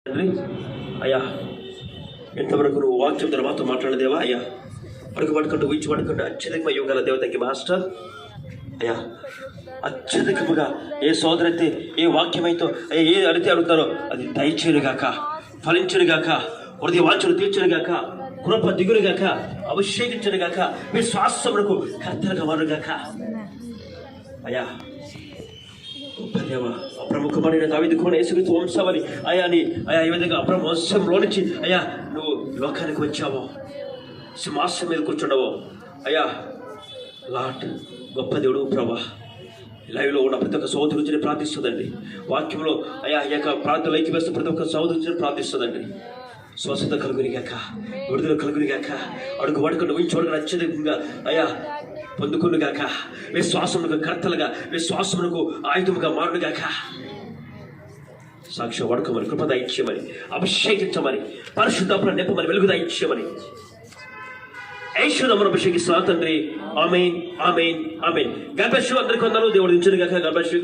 తండ్రి అయ్యా, ఎంతవరకు నువ్వు వాక్యం ద్వారా మాతో మాట్లాడదేవా అయ్యా, పడుకుంటూ ఊచి పడుకుంటూ అత్యధికమైన యుగాల దేవతకి మాస్టర్ అయ్యా, అత్యధికముగా ఏ సోదరైతే ఏ వాక్యమైతే ఏ అడిగితే అడుగుతారో అది దయచేరుగాక, ఫలించునుగాక, హృదయ వాంఛలు తీర్చునుగాక, కృప దిగునుగాక, అభిషేకించునుగాక, మీ శ్వాసములకు కర్తలుగా మారుగాక అయ్యా. దేవా, అప్రముఖమైన దావీదు కూడా యేసుక్రీస్తు వంశమని అయ్యా నీ అయ్యా ఈ విధంగా అప్రమ వంశంలో నుంచి అయ్యా నువ్వు లోకానికి వచ్చావో, సింహాసనం మీద కూర్చున్నావో అయ్యా. లాట్ గొప్ప దేవుడు ప్రభా, లైవ్లో ఉన్న ప్రతి ఒక్క సోదరు గురించి ప్రార్థిస్తుందండి. వాక్యంలో అయ్యా ఈ యొక్క ప్రార్థన లైకి వేస్తే ప్రతి ఒక్క సోదరు గురించి ప్రార్థిస్తుందండి. స్వస్థత కలుగునిగాక, విడుదల కలుగునిగాక, అడుగు పడుకుని ఊహించుకోవడానికి అత్యధికంగా అయ్యా పొందుకునుగాక, విశ్వాసములకు కర్తలుగా, విశ్వాసములకు ఆయుధముగా మారునుగాక. సాక్ష్యం వాడుకోమని, కృపద ఇచ్చేయమని, అభిషేకించమని, పరిశుద్ధాత్మ నింపమని, వెలుగుదా ఇచ్చేయమని యేసునామమున అభిషేకిస్తున్నాను తండ్రి. Amen, amen, amen. God bless you. అందరికీ వందనాలు. దేవుడు దించునుగాక. God bless you.